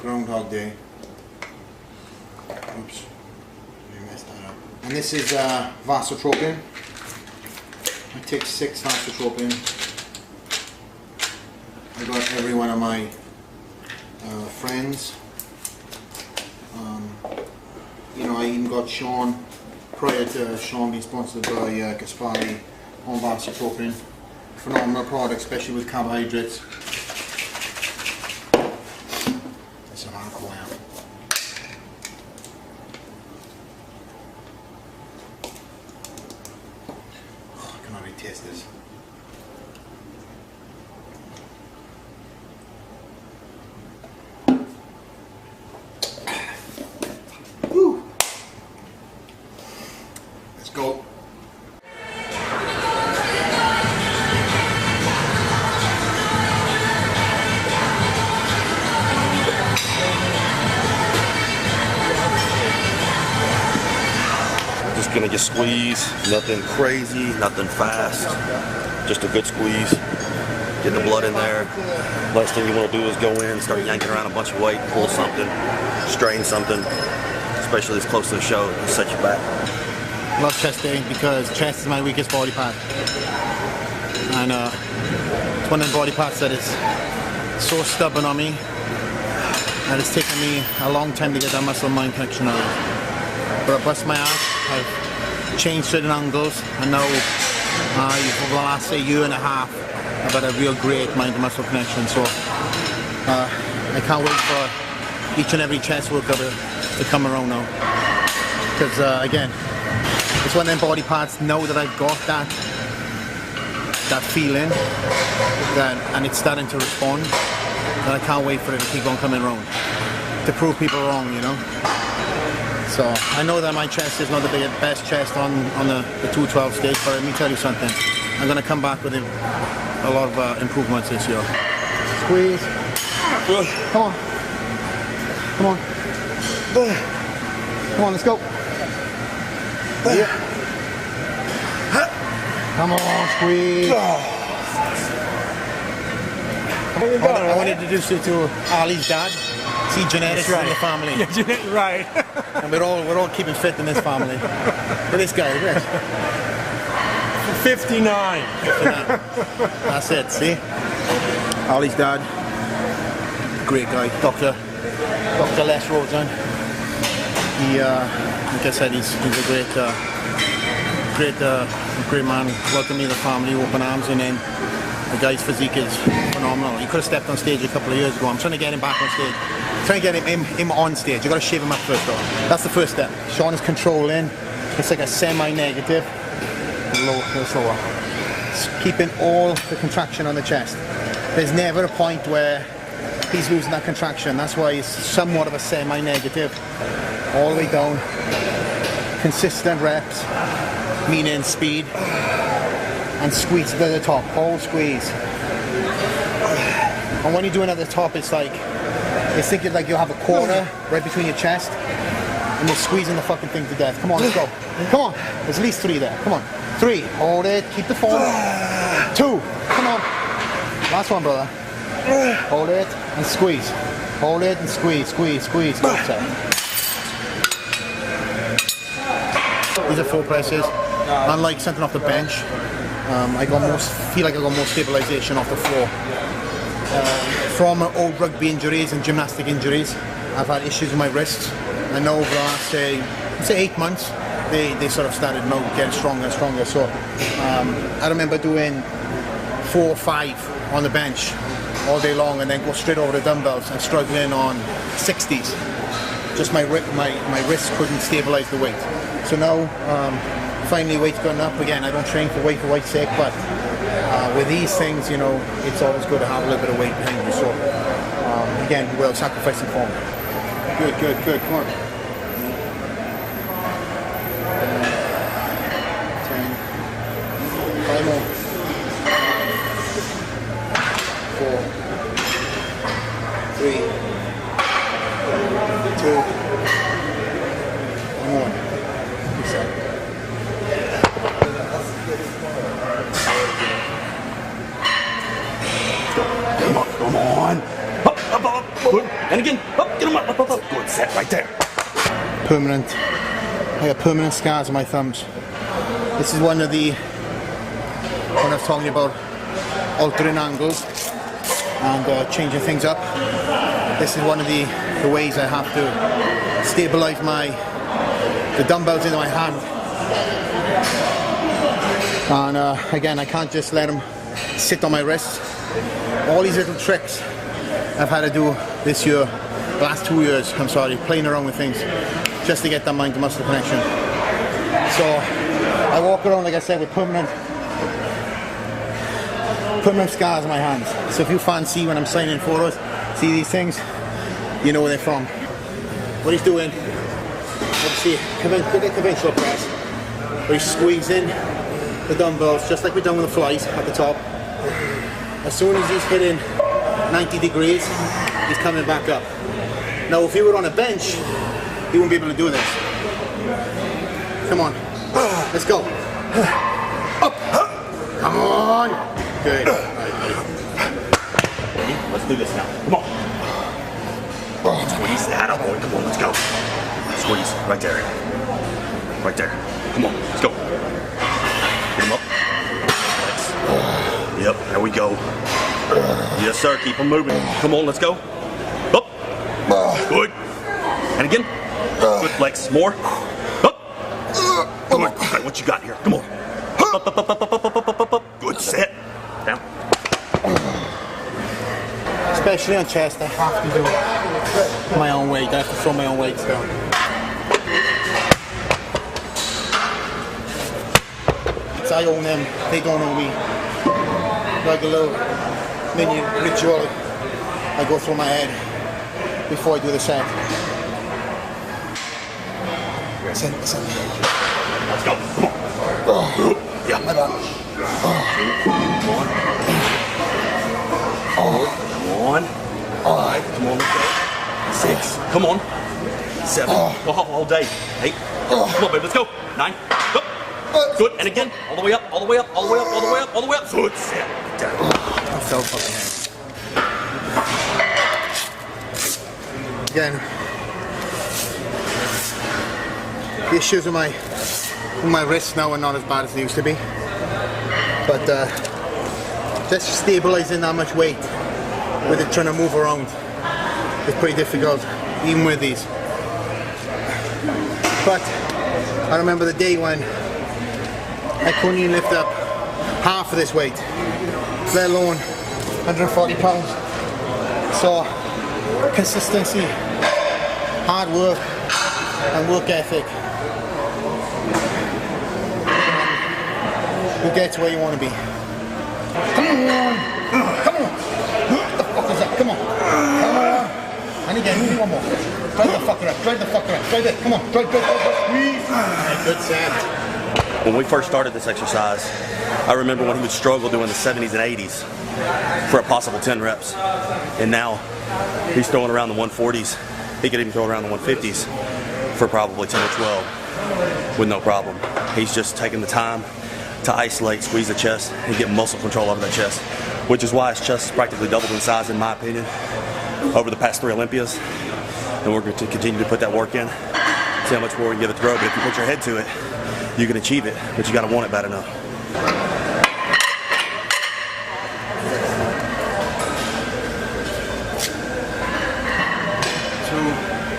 Groundhog Day. Oops, I messed that up. And this is vasotropin. I take 6 vasotropin. I got every one of my friends. You know, I even got Sean, prior to Sean being sponsored by Gaspari on vasotropin. Phenomenal product, especially with carbohydrates. There's some alcohol now. Oh, I can already taste this. Woo. Let's go. Gonna just squeeze, nothing crazy, nothing fast, just a good squeeze. Get the blood in there. Last thing you want to do is go in, start yanking around a bunch of weight, pull something, strain something, especially as close to the show, it'll set you back. Love chest day because chest is my weakest body part, and it's one of the body parts that is so stubborn on me, and it's taken me a long time to get that muscle-mind connection out of it. But I bust my ass. I've changed certain angles, and now over the last year and a half I've had a real great mind-to-muscle connection. So I can't wait for each and every chest workout to come around now, because again, it's one of them body parts now that I've got that feeling and it's starting to respond, and I can't wait for it to keep on coming around to prove people wrong, you know. So I know that my chest is not the best chest on the 212 stage, but let me tell you something. I'm going to come back with a lot of improvements this year. Squeeze. Come on. Come on. Come on, let's go. Yeah. Come on, squeeze. I want to introduce you to Ali's dad. See, genetics in the family. Yeah, right. And we're all keeping fit in this family. Look at this guy, look at this. 59. That's it, see? Ali's dad, great guy, Dr. Les Rosen. He, like I said, he's a great man. Welcome me to the family, open arms, and then the guy's physique is phenomenal. He could have stepped on stage a couple of years ago. I'm trying to get him back on stage. I'm trying to get him on stage. You've got to shave him up first though. That's the first step. Sean is controlling. It's like a semi-negative. Lower. It's keeping all the contraction on the chest. There's never a point where he's losing that contraction. That's why it's somewhat of a semi-negative. All the way down. Consistent reps, meaning speed. And squeeze to the top, whole squeeze. And when you're doing it at the top, it's thinking like you have a quarter right between your chest, and you're squeezing the fucking thing to death. Come on, let's go. Come on, there's at least 3 there. Come on, 3. Hold it, keep the form. 2. Come on. Last one, brother. Hold it and squeeze. Hold it and squeeze. Squeeze. Go, sir. These are 4 presses. Unlike something off the bench, I feel like I got more stabilization off the floor. From old rugby injuries and gymnastic injuries, I've had issues with my wrists, and over the last say 8 months, they sort of started getting stronger and stronger. So I remember doing 4 or 5 on the bench all day long, and then go straight over the dumbbells and struggling on 60s. Just my wrists couldn't stabilize the weight. So now. Finally, weight's gone up again. I don't train for weight's sake, but with these things, you know, it's always good to have a little bit of weight behind you. So again, without sacrificing form. Good. Come on. 10, 5 more. 4, 3, 2. 1 more. Reset. Come on. And again, up, get him up. Good set right there. Permanent. I got permanent scars on my thumbs. This is one of the, when I was talking about altering angles and changing things up. This is one of the ways I have to stabilize the dumbbells into my hand. And again, I can't just let them sit on my wrist. All these little tricks I've had to do this year, the last 2 years, I'm sorry, playing around with things just to get that mind to muscle connection. So I walk around, like I said, with permanent scars on my hands. So if you fancy when I'm signing photos, see these things, you know where they're from. What he's doing, let's see, conventional press, where he's squeezing the dumbbells just like we've done with the flies at the top. As soon as he's hitting 90 degrees, he's coming back up. Now if he were on a bench, he wouldn't be able to do this. Come on, let's go. Up, come on. Good. Let's do this now. Come on. Squeeze that up, boy. Come on, let's go. Squeeze right there. Right there. Come on, let's go. Get him up. Yep, there we go. Yes, sir. Keep them moving. Come on, let's go. Up. Good. And again. Good flex. More. Up. Good. Okay, what you got here? Come on. Up. Good set. Down. Especially on chest, I have to do my own weight. I have to throw my own weights down. So I own them, they don't own me. Like a little mini ritual I go through my head before I do the set. Listen. Let's go. Come on. Yeah. My bad. Come on. Come on. 5. Come on. Let's go. 6. Come on. 7. All day. 8. Come on, baby. Let's go. 9. Go. Good. And again. All the way up. All the way up. All the way up. All the way up. All the way up. Good. Set. Down. I'm so fucking heavy. Again, the issues with my wrists now are not as bad as they used to be. But just stabilizing that much weight with it trying to move around is pretty difficult, even with these. But I remember the day when I couldn't even lift up half of this weight, let alone 140 pounds. So consistency, hard work, and work ethic will get to where you want to be. Come on! Come on! What the fuck is that? Come on! Come on! And again, maybe one more. Drive the fucker up, drive the fucker up, drive it, come on, drive, squeeze! Good set. When we first started this exercise, I remember when he would struggle doing the 70s and 80s for a possible 10 reps. And now he's throwing around the 140s. He could even throw around the 150s for probably 10 or 12 with no problem. He's just taking the time to isolate, squeeze the chest, and get muscle control over that chest, which is why his chest is practically doubled in size, in my opinion, over the past 3 Olympias. And we're going to continue to put that work in, see how much more we can give it to grow. But if you put your head to it, you can achieve it, but you got to want it bad enough.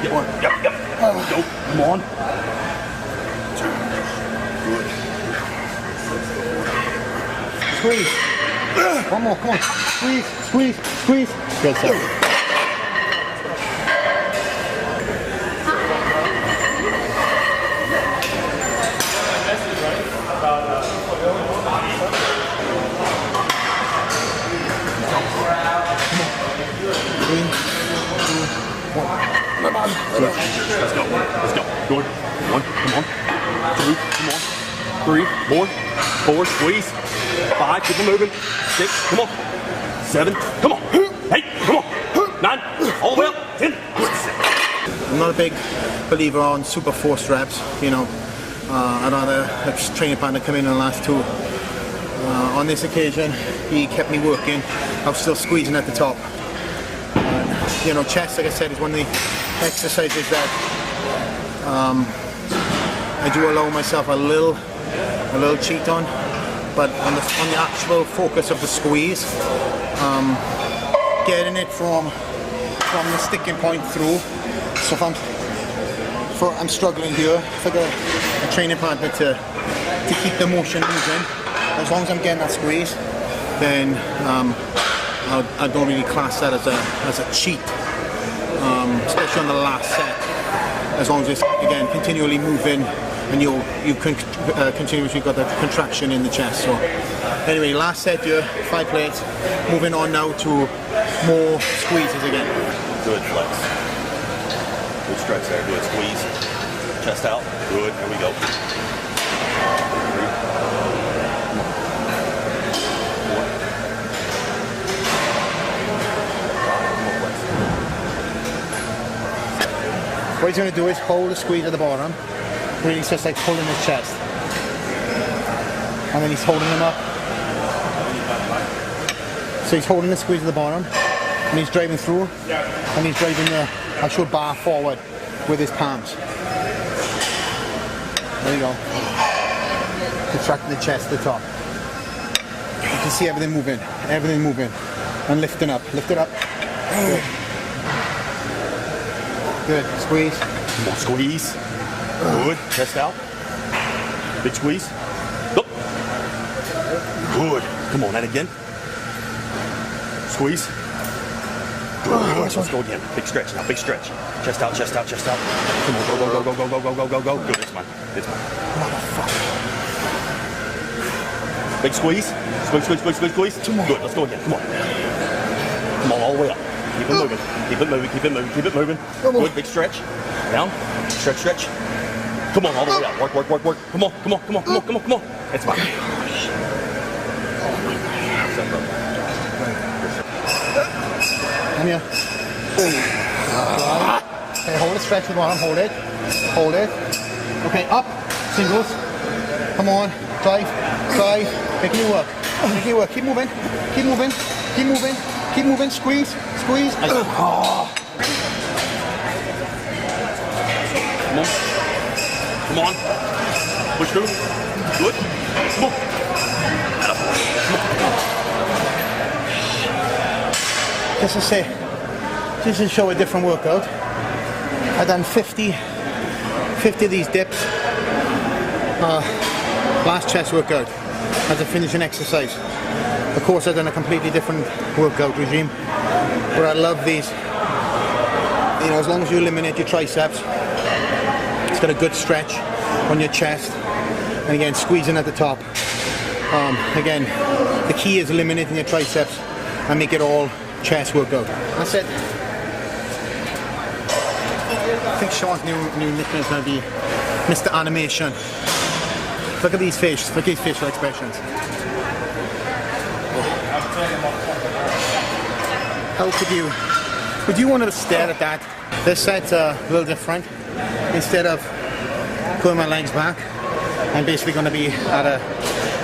Yep. Go. Come on. Good. Squeeze. One more, come on. Squeeze. Good stuff. Let's go. Good. 1, come on. 2, come on. 3, more. 4, squeeze. 5, keep it moving. 6, come on. 7, come on. 8, come on. 9, all the way up. 10. I'm not a big believer on super forced reps, you know. I'd rather a training partner come in the last 2. On this occasion, he kept me working. I was still squeezing at the top. You know, chest, like I said, is one of the exercises that I do allow myself a little cheat on, but on the actual focus of the squeeze, getting it from the sticking point through. So if I'm struggling here, if I got a training partner to keep the motion moving, as long as I'm getting that squeeze, then I don't really class that as a cheat, especially on the last set. As long as it's, again, continually moving and you can continuously got that contraction in the chest. So anyway, last set here, 5 plates. Moving on now to more squeezes again. Good flex. Good stretch there. Good squeeze. Chest out. Good. Here we go. What he's going to do is hold the squeeze at the bottom. Really, it's just like pulling his chest. And then he's holding him up. So he's holding the squeeze at the bottom. And he's driving through. And he's driving the actual bar forward with his palms. There you go. Contracting the chest to the top. You can see everything moving. Everything moving. And lifting up. Lift it up. Good. Good. Squeeze. More squeeze. Good. Chest out. Big squeeze. Up. Good. Come on, and again. Squeeze. Good. Let's go again. Big stretch now. Big stretch. Chest out, chest out, chest out. Come on. Go, go, go, go, go, go, go, go, go. Good. It's mine. It's mine. Motherfucker. Big squeeze. Squeeze, squeeze, squeeze, squeeze, squeeze. Good. Let's go again. Come on. Come on, all the way up. Keep it moving. Keep it moving. Keep it moving. Keep it moving. Good. Big stretch. Down. Stretch, stretch. Come on, all the way up. Work, work, work, work. Come on, come on, come on, come on, come on, come on. It's fine. Come here. Okay, hold it, stretch with one arm. Hold it. Hold it. Okay, up. Singles. Come on. Drive. Drive. Making it work. Making it work. Keep moving. Keep moving. Keep moving. Keep moving. Squeeze. Squeeze. Come on. Come on. Push through. Good. Come on. Just to say, just to show a different workout, I've done 50 of these dips last chest workout as a finishing exercise. Of course, I've done a completely different workout regime, but I love these. You know, as long as you eliminate your triceps, it's got a good stretch on your chest, and again, squeezing at the top. Again, the key is eliminating your triceps and make it all chest workout. That's it. I think Sean's new nickname is going to be Mr. Animation. Look at these faces. Look at these facial expressions. How could you? Would you want to stare at that? This set's a little different. Instead of pulling my legs back, I'm basically going to be at a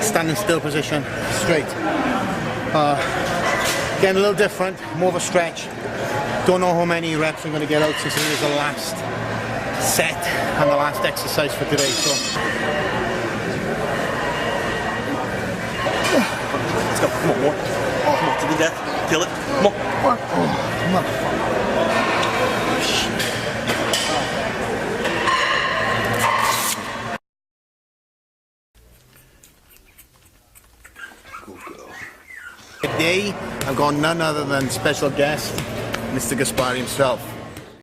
standing still position, straight. Again, a little different, more of a stretch. Don't know how many reps I'm going to get out since it is the last set and the last exercise for today. So let's go. Come on, more. Come on, to the death. Kill it. Come on. Today, I've got none other than special guest, Mr. Gaspari himself.